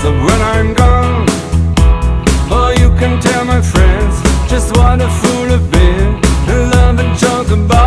So when I'm gone, oh, you can tell my friends just what a fool I've been. And love and talk about